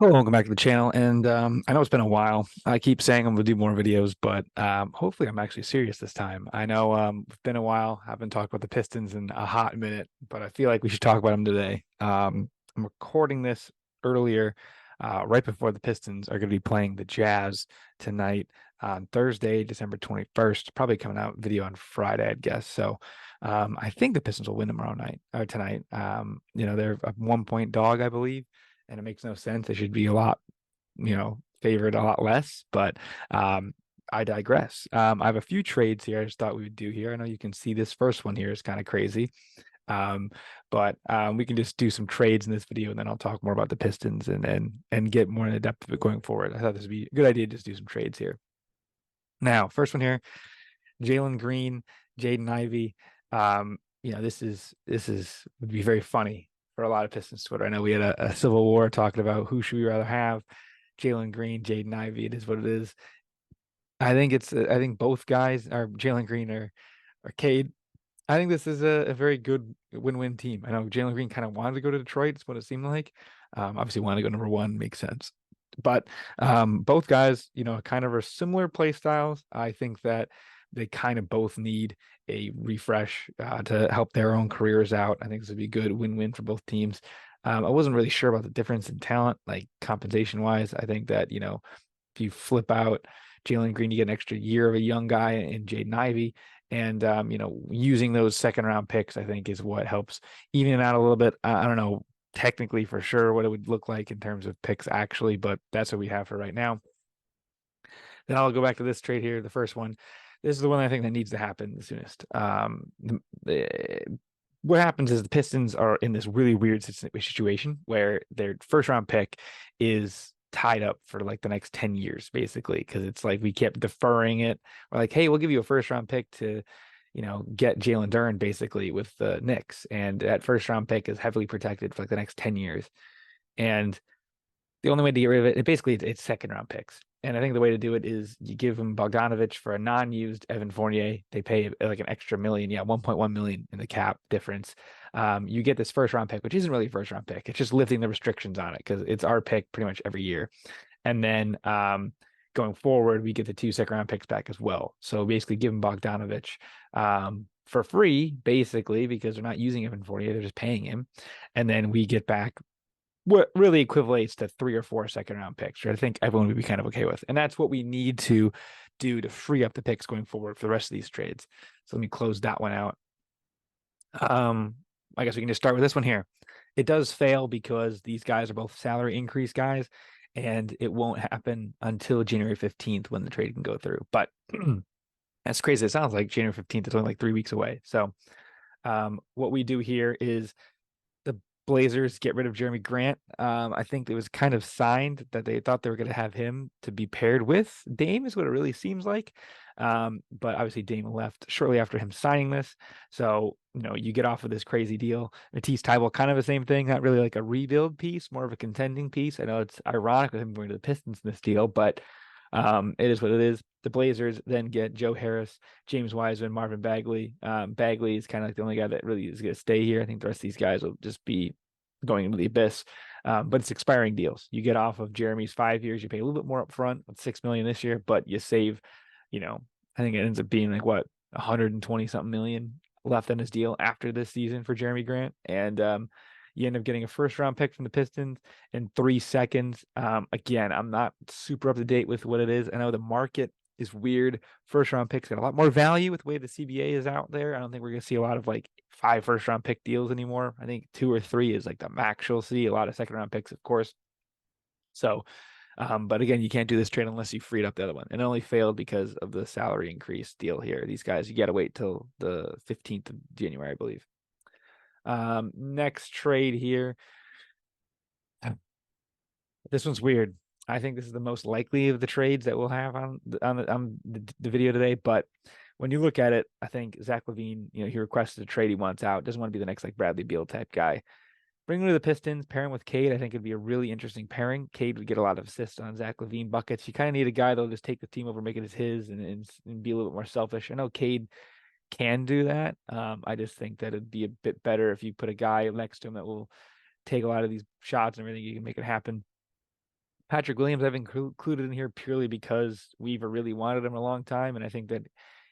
Hello, welcome back to the channel. And I know it's been a while. I keep saying I'm gonna do more videos, but hopefully I'm actually serious this time. I know it's been a while. I haven't talked about the Pistons in a hot minute, but I feel like we should talk about them today. I'm recording this earlier, right before the Pistons are going to be playing the Jazz tonight on Thursday, December 21st. Probably coming out video on Friday, I'd guess. So I think the Pistons will win tomorrow night or tonight. They're a 1 point dog, I believe, and it makes no sense. They should be a lot, favored a lot less, but I digress. I have a few trades here I just thought we would do here. I know you can see this first one here is kind of crazy. Um, but we can just do some trades in this video, and then I'll talk more about the Pistons and get more in the depth of it going forward. I thought this would be a good idea to just do some trades here. Now, first one here, Jalen Green, Jaden Ivey. This is would be very funny for a lot of Pistons Twitter. I know we had a civil war talking about who should we rather have, Jalen Green, Jaden Ivey. It is what it is. I think both guys are Jalen Green or Cade. I think this is a very good win-win team. I know Jalen Green kind of wanted to go to Detroit. It's what it seemed like. Obviously, wanted to go number one, makes sense. But both guys, kind of are similar play styles. I think that they kind of both need a refresh to help their own careers out. I think this would be a good win-win for both teams. I wasn't really sure about the difference in talent, like compensation wise. I think that, if you flip out Jalen Green, you get an extra year of a young guy in Jaden Ivey. And using those second round picks, I think, is what helps even it out a little bit. I don't know technically for sure what it would look like in terms of picks actually, but that's what we have for right now. Then I'll go back to this trade here, the first one. This is the one I think that needs to happen the soonest. What happens is the Pistons are in this really weird situation where their first round pick is tied up for like the next 10 years, basically, because it's like we kept deferring it. We're like, hey, we'll give you a first round pick to, get Jalen Duren basically with the Knicks. And that first round pick is heavily protected for like the next 10 years. And the only way to get rid of it, basically it's second round picks. And I think the way to do it is you give them Bogdanovich for a non-used Evan Fournier. They pay like an extra million, 1.1 million in the cap difference. You get this first round pick, which isn't really a first round pick. It's just lifting the restrictions on it because it's our pick pretty much every year. And then going forward, we get the 2 second round picks back as well. So basically give them Bogdanovich for free, basically, because they're not using Evan Fournier, they're just paying him. And then we get back what really equivalates to 3 or 4 second round picks, which I think everyone would be kind of okay with. And that's what we need to do to free up the picks going forward for the rest of these trades. So let me close that one out. I guess we can just start with this one here. It does fail because these guys are both salary increase guys, and it won't happen until January 15th when the trade can go through. But as crazy as it sounds like, January 15th is only like 3 weeks away. So what we do here is the Blazers get rid of Jeremy Grant. I think it was kind of signed that they thought they were going to have him to be paired with Dame, is what it really seems like. But obviously Dame left shortly after him signing this. So, you get off of this crazy deal. Matisse Thybulle, kind of the same thing, not really like a rebuild piece, more of a contending piece. I know it's ironic with him going to the Pistons in this deal, but it is what it is. The Blazers then get Joe Harris, James Wiseman, Marvin Bagley. Bagley is kind of like the only guy that really is going to stay here. I think the rest of these guys will just be going into the abyss. But it's expiring deals. You get off of Jeremy's 5 years. You pay a little bit more up front, with 6 million this year, but you save, I think it ends up being like what 120 something million left on his deal after this season for Jeremy Grant. And you end up getting a first round pick from the Pistons in 3 seconds. Again, I'm not super up to date with what it is. I know the market is weird. First round picks got a lot more value with the way the CBA is out there. I don't think we're going to see a lot of like 5 first round pick deals anymore. I think 2 or 3 is like the max you'll see. A lot of second round picks, of course. So, but again, you can't do this trade unless you freed up the other one. And it only failed because of the salary increase deal here. These guys, you got to wait till the 15th of January, I believe. Next trade here. This one's weird. I think this is the most likely of the trades that we'll have on the video today. But when you look at it, I think Zack LaVine, he requested a trade he wants out. Doesn't want to be the next like Bradley Beal type guy. Bring him to the Pistons, pair him with Cade. I think it'd be a really interesting pairing. Cade would get a lot of assists on Zack LaVine buckets. You kind of need a guy that'll just take the team over, make it as his, and be a little bit more selfish. I know Cade can do that. I just think that it'd be a bit better if you put a guy next to him that will take a lot of these shots and everything. You can make it happen. Patrick Williams I've included in here purely because we've really wanted him a long time, and I think that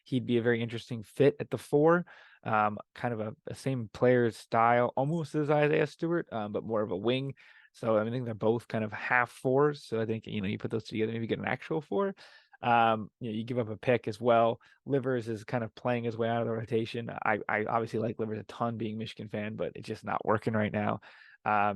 he'd be a very interesting fit at the 4. Kind of a same player style, almost as Isaiah Stewart, but more of a wing. So I think they're both kind of half 4s. So I think you put those together, maybe get an actual 4. You give up a pick as well. Livers is kind of playing his way out of the rotation. I obviously like Livers a ton, being a Michigan fan, but it's just not working right now.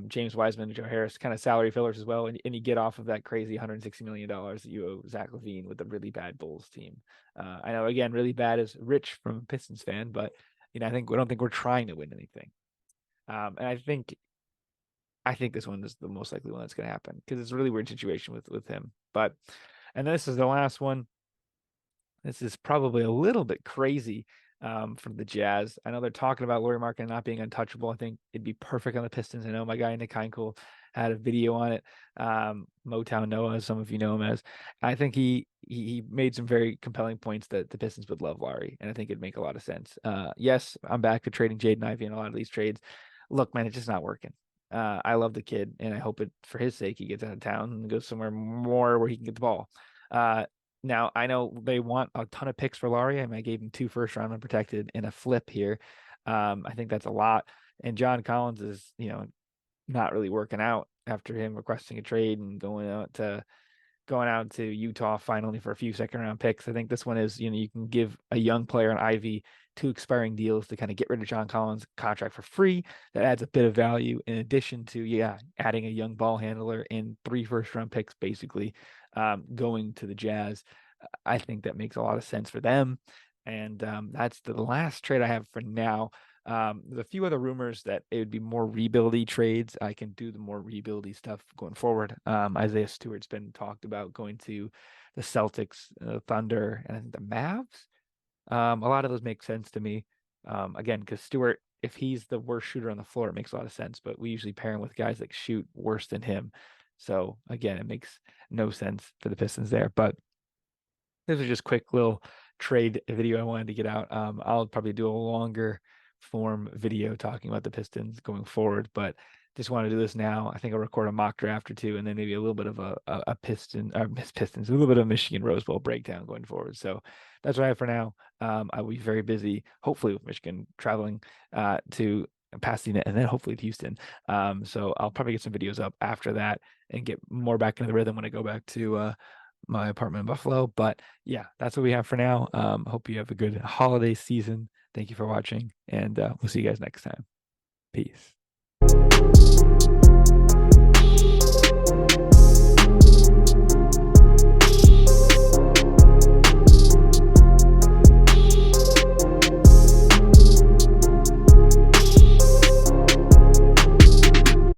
James Wiseman and Joe Harris, kind of salary fillers as well. And you get off of that crazy $160 million that you owe Zack LaVine with a really bad Bulls team. I know, again, really bad is rich from a Pistons fan, but I don't think we're trying to win anything. And I think this one is the most likely one that's going to happen, because it's a really weird situation with him. And this is the last one. This is probably a little bit crazy from the Jazz. I know they're talking about Lauri Markkanen not being untouchable. I think it'd be perfect on the Pistons. I know my guy Nick Heinkel had a video on it. Motown Noah, as some of you know him as. I think he made some very compelling points that the Pistons would love Lauri, and I think it'd make a lot of sense. Yes, I'm back to trading Jaden Ivey in a lot of these trades. Look, man, it's just not working. I love the kid, and I hope it for his sake he gets out of town and goes somewhere more where he can get the ball. Now, I know they want a ton of picks for Lauri. I gave him 2 first-round unprotected and a flip here. I think that's a lot. And John Collins is, not really working out after him requesting a trade and going out to Utah finally for a few second-round picks. I think this one is, you can give a young player an Ivy 2 expiring deals to kind of get rid of John Collins' contract for free. That adds a bit of value in addition to, adding a young ball handler and 3 first-round picks, basically, going to the Jazz. I think that makes a lot of sense for them. And that's the last trade I have for now. There's a few other rumors that it would be more rebuildy trades. I can do the more rebuildy stuff going forward. Isaiah Stewart's been talked about going to the Celtics, Thunder, and I think the Mavs. A lot of those make sense to me. Again, because Stewart, if he's the worst shooter on the floor, it makes a lot of sense. But we usually pair him with guys that shoot worse than him. So again, it makes no sense for the Pistons there. But this is just quick little trade video I wanted to get out. I'll probably do a longer form video talking about the Pistons going forward, but just want to do this now. I think I'll record a mock draft or 2, and then maybe a little bit of a Pistons, a little bit of Michigan Rose Bowl breakdown going forward. So that's what I have for now. I will be very busy, hopefully with Michigan traveling to Pasadena and then hopefully to Houston. So I'll probably get some videos up after that and get more back into the rhythm when I go back to my apartment in Buffalo. But yeah, that's what we have for now. Hope you have a good holiday season. Thank you for watching, and we'll see you guys next time. Peace.